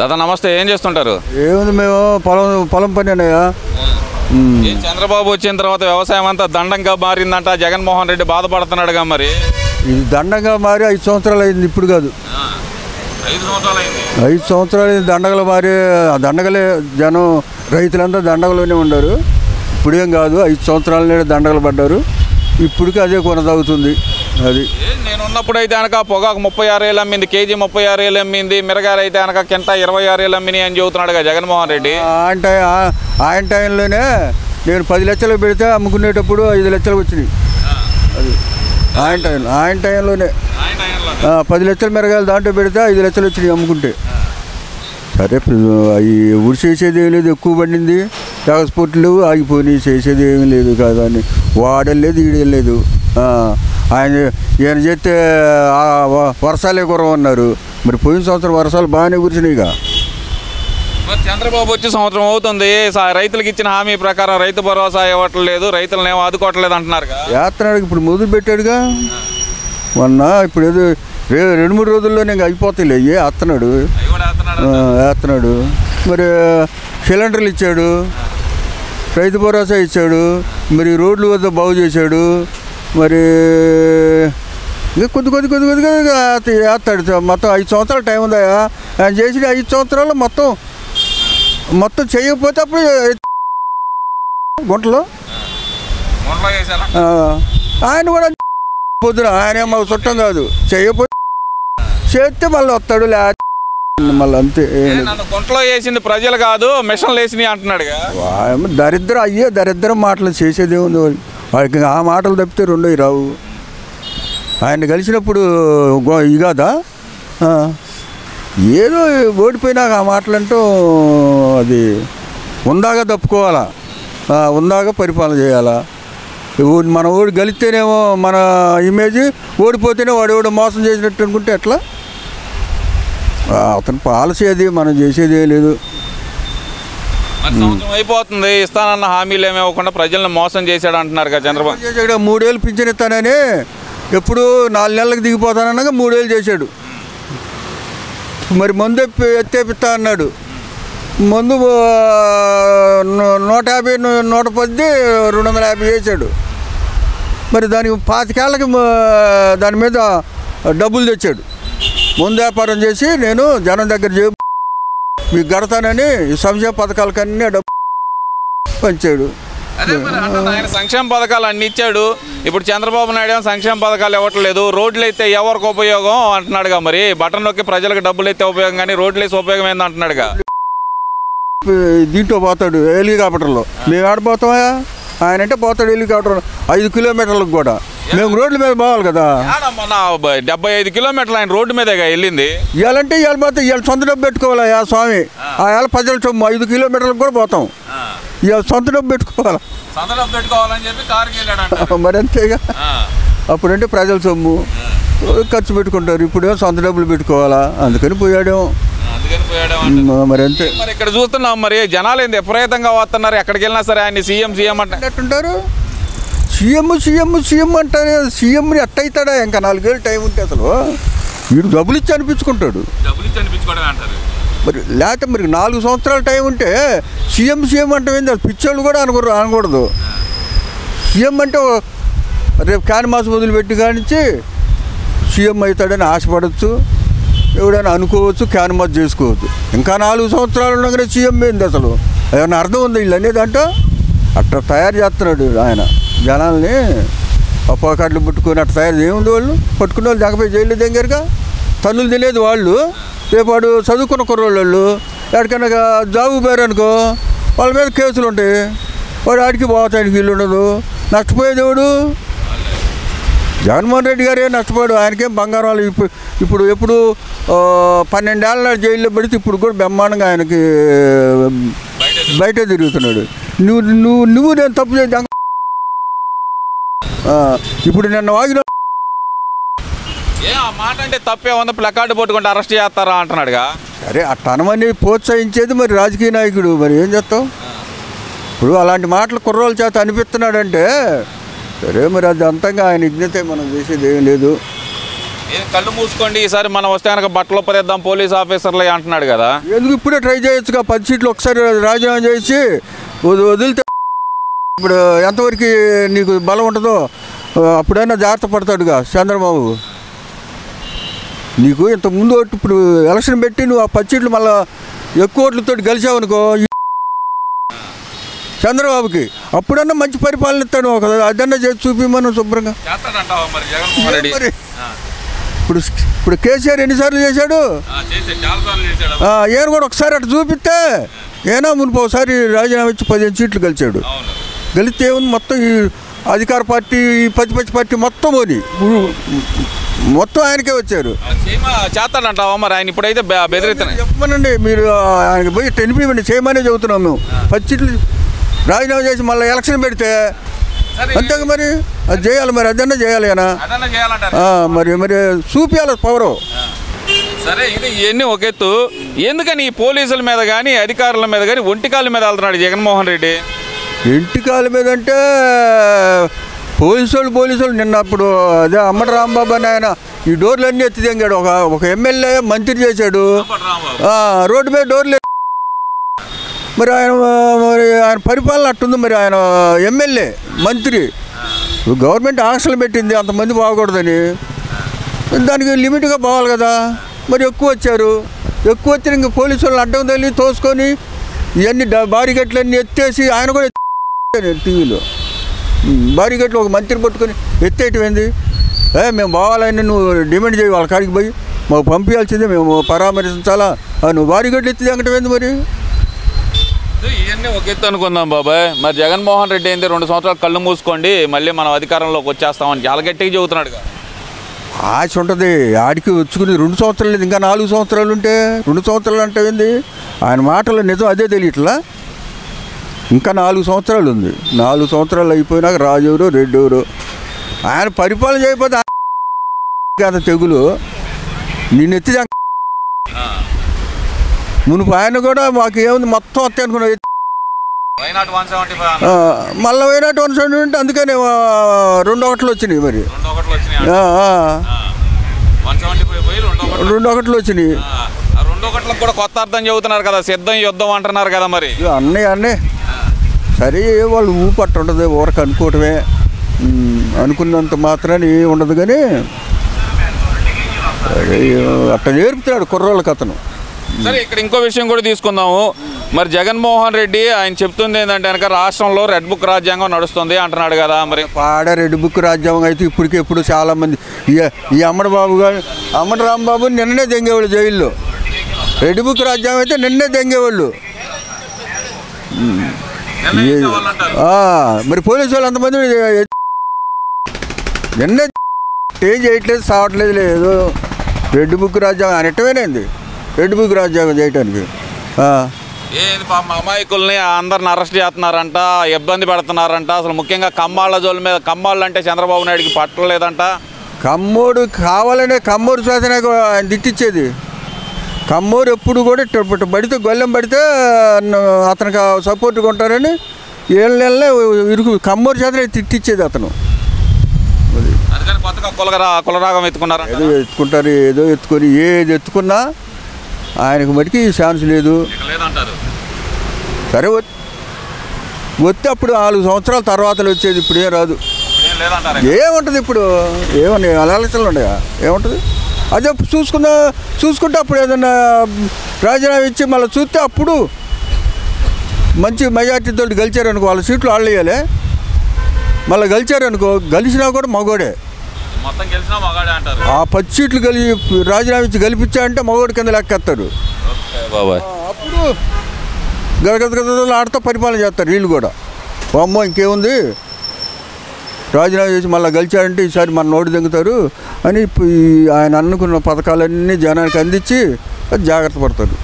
దాదా నమస్తే, ఏం చేస్తుంటారు? ఏముంది, మేము పొలం పని అన్నయ్యా. చంద్రబాబు వచ్చిన తర్వాత వ్యవసాయం అంతా దండంగా మారిందంట. జగన్మోహన్ రెడ్డి బాధపడుతున్నాడుగా. మరి ఇది దండగా మారి 5 సంవత్సరాలు అయింది, ఇప్పుడు కాదు. 5 సంవత్సరాలు అయింది. 5 సంవత్సరాలు అయింది దండగలు మారి. దండగలే జనం, రైతులంతా దండగలోనే ఉన్నారు. ఇప్పుడేం కాదు, 5 సంవత్సరాలనే దండగలు పడ్డారు. ఇప్పటికీ అదే కొనసాగుతుంది. అది నేను ఉన్నప్పుడు అయితే కనుక పొగాకు 36,000 అమ్మింది, కేజీ 36,000 అమ్మింది. మిరగాయలు అయితే కనుక కింట 26,000 అమ్మినాయి అని చెబుతున్నాడుగా జగన్మోహన్ రెడ్డి. ఆయన టైంలోనే నేను 10 లక్షలు పెడితే అమ్ముకునేటప్పుడు 5 లక్షలు వచ్చినాయి. అది ఆయన టైంలోనే 10 లక్షల మిరగాయలు దాంట్లో పెడితే 5 లక్షలు వచ్చినాయి అమ్ముకుంటే. సరే, అవి ఊరి చేసేది ఏం లేదు, ఎక్కువ పడింది, ఎక్స్పోర్ట్లు ఆగిపోయినాయి, చేసేది ఏమీ లేదు కాదు అని వాడలేదు, ఈడలేదు. ఈయన చేస్తే వర్షాలే కురవన్నారు. మరి పోయిన సంవత్సరం వర్షాలు బాగానే కురిసినాయిగా. చంద్రబాబు వచ్చి సంవత్సరం అవుతుంది, రైతులకు ఇచ్చిన హామీ ప్రకారం రైతు భరోసా ఇవ్వట్లేదు, రైతులను ఏమో ఆదుకోవట్లేదు అంటున్నారు. యాత్రకి ఇప్పుడు మొదలు పెట్టాడుగా మొన్న. ఇప్పుడు ఏదో 2-3 రోజుల్లోనే అయిపోతాయిలే. వేస్తున్నాడు. మరి సిలిండర్లు ఇచ్చాడు, రైతు భరోసా ఇచ్చాడు, మరి రోడ్లు వద్ద బాగు చేశాడు. మరి ఇంకా కొద్దిగా వేస్తాడు. మొత్తం 5 సంవత్సరాలు టైం ఉందా ఆయన చేసిన 5 సంవత్సరాలు మొత్తం చేయకపోతే అప్పుడు గుంటలో ఆయన కూడా పొద్దున ఆయన మాకు చుట్టం కాదు. చేయకపోతే చేస్తే మళ్ళీ వస్తాడు, మళ్ళీ అంతే. గుంటలో వేసింది ప్రజలు కాదు, మిషన్లు వేసినాయి అంటున్నాడు. దరిద్రం మాటలు చేసేది ఏముంది వాడికి. ఆ మాటలు తప్పితే రెండోవి రావు. ఆయన కలిసినప్పుడు ఇగాదా ఏదో ఓడిపోయినాక ఆ మాటలంటూ అది ఉందాగా తప్పుకోవాలా, ఉందాగా పరిపాలన చేయాలా. మన ఓడి గెలిస్తేనేమో మన ఇమేజ్, ఓడిపోతేనే వాడు మోసం చేసినట్టు అనుకుంటే ఎట్లా? అతని పాలసీ అది, మనం చేసేది లేదు. అయిపోతుంది, ఇస్తానన్న హామీలు ఏమి ఇవ్వకుండా ప్రజలను మోసం చేశాడు అంటున్నారు కదా చంద్రబాబు. 3 ఏళ్ళు పింఛన్ ఇస్తానని ఎప్పుడు 4 నెలలకు దిగిపోతానన్నాక 3 ఏళ్ళు చేశాడు. మరి మందు ఎత్తేపిస్తా అన్నాడు. మందు 150, 110, 250 వేసాడు. మరి దానికి 25 ఏళ్ళకి దాని మీద డబ్బులు తెచ్చాడు. ముందు వ్యాపారం చేసి నేను జనం దగ్గర మీకు గడతానని సంక్షేమ పథకాలకన్నీ డబ్బు పంచాడు. ఆయన సంక్షేమ పథకాలు అన్ని ఇచ్చాడు. ఇప్పుడు చంద్రబాబు నాయుడు సంక్షేమ పథకాలు ఇవ్వట్లేదు. రోడ్లు అయితే ఎవరికి ఉపయోగం అంటున్నాడుగా. మరి బటన్ నొక్కి ప్రజలకు డబ్బులు అయితే ఉపయోగం, కానీ రోడ్లు వేసి ఉపయోగం ఏంది అంటున్నాడుగా. దీంట్లో పోతాడు హెలికాప్టర్లో. మేము ఆడిపోతామా? ఆయన అంటే పోతాడు హెలికాప్టర్ 5 కిలోమీటర్లకు కూడా. మేము రోడ్ల మీద పోవాలి కదా. 75 కిలోమీటర్లు ఆయన రోడ్డు మీదేగా వెళ్ళింది. ఇవాళంటే ఇవాళ పోతే ఇవాళ సొంత డబ్బు పెట్టుకోవాలా స్వామి. ఆ ఇవాళ ప్రజల సొమ్ము 5 కిలోమీటర్లకు కూడా పోతాం. ఇవాళ సొంత డబ్బు పెట్టుకోవాలా. మరి అంతేగా. అప్పుడంటే ప్రజల సొమ్ము ఖర్చు పెట్టుకుంటారు, ఇప్పుడేమో సొంత డబ్బులు పెట్టుకోవాలా. అందుకని పోయాడేమో. మరి అంతే. మరి ఇక్కడ చూస్తున్నాం, మరి జనాలు ఏంది విపరీతంగా వస్తున్నారు. ఎక్కడికి వెళ్ళినా సరే ఆయన సీఎం అంటుంటారు. సీఎం అంటారు. సీఎంని ఎట్టయితాడా? ఇంకా 4 ఏళ్ళు టైం ఉంటే అసలు వీడు డబ్బులు ఇచ్చి అనిపించుకుంటాడు. మరి లేకపోతే మరి 4 సంవత్సరాల టైం ఉంటే సీఎం అంటే ఏంది? పిచ్చోళ్ళు కూడా అనకూడదు. సీఎం అంటే రేపు కానిమాస మొదలుపెట్టి కానించి సీఎం అవుతాడని ఆశపడవచ్చు, ఎవడైనా అనుకోవచ్చు, కానిమాస చేసుకోవచ్చు. ఇంకా 4 సంవత్సరాలు ఉండగానే సీఎం ఏంది అసలు? ఏమన్నా అర్థం ఉంది వీళ్ళు అనేది? అంటే అట్లా తయారు చేస్తున్నాడు ఆయన జనాల్ని. అప్పాకాట్లు పుట్టుకొని అట్లా తయారు ఏముంది? వాళ్ళు పట్టుకునే వాళ్ళు జగపోయి జైలు దగ్గరగా తన్నులు తినేది వాళ్ళు. రేపు వాడు చదువుకున్న కుర్రోళ్ళు ఎక్కడికైనా జాబు పోయారనుకో వాళ్ళ మీద కేసులు ఉంటాయి. వాడు ఆడికి పోతానికి వీళ్ళు ఉండదు. నష్టపోయేది ఎవడు? జగన్మోహన్ రెడ్డి గారే నష్టపోయాడు. ఆయనకేం బంగారాలు. ఇప్పుడు ఎప్పుడు 12 ఏళ్ళ జైల్లో పడితే ఇప్పుడు కూడా బ్రహ్మాండంగా ఆయనకి బయటే తిరుగుతున్నాడు. నువ్వు నేను తప్పు చేద్దాం. ఇప్పుడు నిన్న వాగిన మాట అంటే తప్పే ఉంది, ప్లకార్డు పట్టుకుంటే అరెస్ట్ చేస్తారా అంటున్నాడుగా. సరే, ఆ తనమని ప్రోత్సహించేది మరి రాజకీయ నాయకుడు. మరి ఏం చేస్తావు? ఇప్పుడు అలాంటి మాటలు కుర్రోళ్ళ చేత అనిపిస్తున్నాడంటే సరే, మరి అది అంతంగా ఆయన విజ్ఞతే మనం చేసేది ఏం లేదు. కళ్ళు మూసుకోండి, ఈసారి మనం వస్తే కనుక బట్టలు పదేద్దాం పోలీస్ ఆఫీసర్లే అంటున్నాడు కదా. ఎందుకు ఇప్పుడే ట్రై చేయొచ్చుగా, 10 సీట్లు ఒకసారి రాజీనామా చేసి వదిలితే ఇప్పుడు ఎంతవరకు నీకు బలం ఉంటుందో అప్పుడైనా జాగ్రత్త పడతాడుగా చంద్రబాబు. నీకు ఇంతకుముందు ఇప్పుడు ఎలక్షన్ పెట్టి నువ్వు ఆ 10 సీట్లు మళ్ళీ ఎక్కువ ఓట్లతో గెలిచావనుకో చంద్రబాబుకి, అప్పుడన్నా మంచి పరిపాలన ఇస్తాడు. ఒక అదన్నా చేసి చూపిమను శుభ్రంగా. ఇప్పుడు కేసీఆర్ ఎన్నిసార్లు చేశాడు, ఈయన కూడా ఒకసారి అటు చూపిస్తే ఏనా మునుపు ఒకసారి రాజీనామా ఇచ్చి 15 సీట్లు గెలిచాడు. గెలిస్తే ఏముంది, మొత్తం ఈ అధికార పార్టీ ఈ ప్రతిపక్ష పార్టీ మొత్తం పోని మొత్తం ఆయనకే వచ్చారు. చేస్తాడంటావా మరి ఆయన ఇప్పుడైతే బెదిరిస్తున్నాయి చెప్పమనండి మీరు, ఆయనకి పోయి టెనిపివ్వండి చేయమనే చెబుతున్నాం మేము. 10 సీట్లు రాజీనామా చేసి మళ్ళీ ఎలక్షన్ పెడితే అంతేగా మరి అది చేయాలి, మరి అదన్నా చేయాలి ఆయన మరి మరి చూపించాలి పవరు. సరే ఇది ఇవన్నీ ఒక ఎత్తు, ఎందుకని ఈ పోలీసుల మీద కానీ అధికారుల మీద కానీ ఒంటికాల మీద వెళ్తున్నాడు జగన్మోహన్ రెడ్డి? ఇంటికాల మీద అంటే పోలీసులు నిన్న అప్పుడు అదే అమ్మటి రాంబాబు అని ఆయన ఈ డోర్లన్నీ ఎత్తి తెంగాడు. ఒక ఎమ్మెల్యే మంత్రి చేశాడు, రోడ్డు మీద డోర్లు. మరి ఆయన పరిపాలన అట్టుంది. మరి ఆయన ఎమ్మెల్యే మంత్రి గవర్నమెంట్ ఆంక్షలు పెట్టింది అంతమంది బాగకూడదని, దానికి లిమిట్గా పోవాలి కదా. మరి ఎక్కువ వచ్చారు, ఎక్కువ వచ్చి ఇంక పోలీసు వాళ్ళు అడ్డం తల్లి తోసుకొని ఇవన్నీ బారిగేట్లన్నీ ఎత్తేసి ఆయన కూడా టీవీలో బారిగేట్లు ఒక మంత్రి పట్టుకొని ఎత్తేయటం ఏంది? మేము బావాలని నువ్వు డిమాండ్ చేయి, వాళ్ళ కాడికి పోయి మాకు పంపించాల్సిందే, మేము పరామర్శించాలా, నువ్వు బారిగేట్లు ఎత్తి తగ్గటం ఏంది? మరి ఇవన్నీ ఒక ఎత్తు అనుకుందాం బాబాయ్. మరి జగన్మోహన్ రెడ్డి ఏంటి 2 సంవత్సరాలు కళ్ళు మూసుకోండి మళ్ళీ మనం అధికారంలోకి వచ్చేస్తామని చాలా గట్టిగా చెబుతున్నాడు. ఆశ ఉంటుంది ఆడికి వచ్చుకుని 2 సంవత్సరాలు లేదు, ఇంకా 4 సంవత్సరాలు ఉంటే 2 సంవత్సరాలు అంటే ఏంది? ఆయన మాటలు నిజం అదే తెలియట్లా. ఇంకా 4 సంవత్సరాలు ఉంది, 4 సంవత్సరాలు అయిపోయినాక రాజెవరు రెడ్డి ఎవరు ఆయన పరిపాలన చేయకపోతే కదా తెగులు నిన్నెత్తి మునుపు ఆయన కూడా మాకు ఏముంది మొత్తం వస్తాయి అనుకున్నా, మళ్ళీ వైనాట్ 170 ఉంటే అందుకనే 2 ఒకట్లు వచ్చినాయి. మరి 2 ఒకట్లు వచ్చినాయి. 2 ఒకట్లకు కూడా కొత్త అర్థం చెబుతున్నారు కదా, సిద్ధం యుద్ధం అంటున్నారు కదా. మరి అన్నీ సరే వాళ్ళు ఊపట్టు ఉండదు, ఊరకు అనుకోవటమే, అనుకున్నంత మాత్రాన్ని ఉండదు. కానీ అట్లా నేర్పుతాడు కుర్రోళ్ళకి అతను. సరే ఇక్కడ ఇంకో విషయం కూడా తీసుకుందాము. మరి జగన్మోహన్ రెడ్డి ఆయన చెప్తుంది ఏంటంటే కనుక రాష్ట్రంలో రెడ్ బుక్ రాజ్యాంగం నడుస్తుంది అంటున్నాడు కదా. మరి రెడ్ బుక్ రాజ్యాంగం అయితే ఇప్పటికెప్పుడు చాలామంది ఈ అమ్మడి రాంబాబు నిన్ననే దెంగేవాళ్ళు జైల్లో. రెడ్ బుక్ రాజ్యాంగం అయితే నిన్నే దెంగేవాళ్ళు. మరి పోలీసు వాళ్ళు అంతమంది నిన్నే ఏం చేయట్లేదు, సావట్లేదు. లేదు రెడ్ బుక్ రాజ్యాంగం అనటమేనేంది రెడ్ బుక్ రాజ్యాంగం చేయటానికి. ఏంది అమాయకుల్ని అందరిని అరెస్ట్ చేస్తున్నారంట, ఇబ్బంది పెడుతున్నారంట. అసలు ముఖ్యంగా కమ్మాళ్ళ జోళ్ళ మీద, కమ్మాళ్ళు అంటే చంద్రబాబు నాయుడికి పట్టలేదంట. కమ్మోడు కావాలనే కమ్మోడు శాసన ఆయన తిట్టించేది. కమ్మోరు ఎప్పుడు కూడా పడితే గొల్లెం పడితే అతనికి సపోర్ట్గా ఉంటారని 7 నెలలే ఇరుకు కమ్మోరు చేత తిట్టించేది అతను. కులరాగం ఎత్తుకున్నారు, ఏదో ఎత్తుకుంటారు, ఏదో ఎత్తుకొని ఏది ఎత్తుకున్నా ఆయనకు మటుకి ఛాన్స్ లేదు. సరే వస్తే అప్పుడు 4 సంవత్సరాల తర్వాత వచ్చేది, ఇప్పుడు ఏం రాదు. ఏముంటుంది ఇప్పుడు? ఏమన్నా ఆలోచనలు ఉన్నాయా? ఏముంటుంది? అదే చూసుకుంటే అప్పుడు ఏదన్నా రాజీనామా ఇచ్చి మళ్ళీ చూస్తే అప్పుడు మంచి మెజార్టీతో గెలిచారనుకో, వాళ్ళ సీట్లు వాళ్ళు వేయాలి. మళ్ళీ గెలిచారనుకో, గెలిచినా కూడా మగోడే. ఆ 10 సీట్లు రాజీనామా ఇచ్చి గెలిపించారంటే మగోడి కింద లెక్కేస్తారు. అప్పుడు గదగదగదలు ఆడుతూ పరిపాలన చేస్తారు వీళ్ళు కూడా. అమ్మో ఇంకేముంది, రాజీనామా చేసి మళ్ళీ గెలిచారంటే ఈసారి మన నోటి దెంగుతారు అని ఆయన అనుకున్న పథకాలన్నీ జనానికి అందించి జాగ్రత్త పడతారు.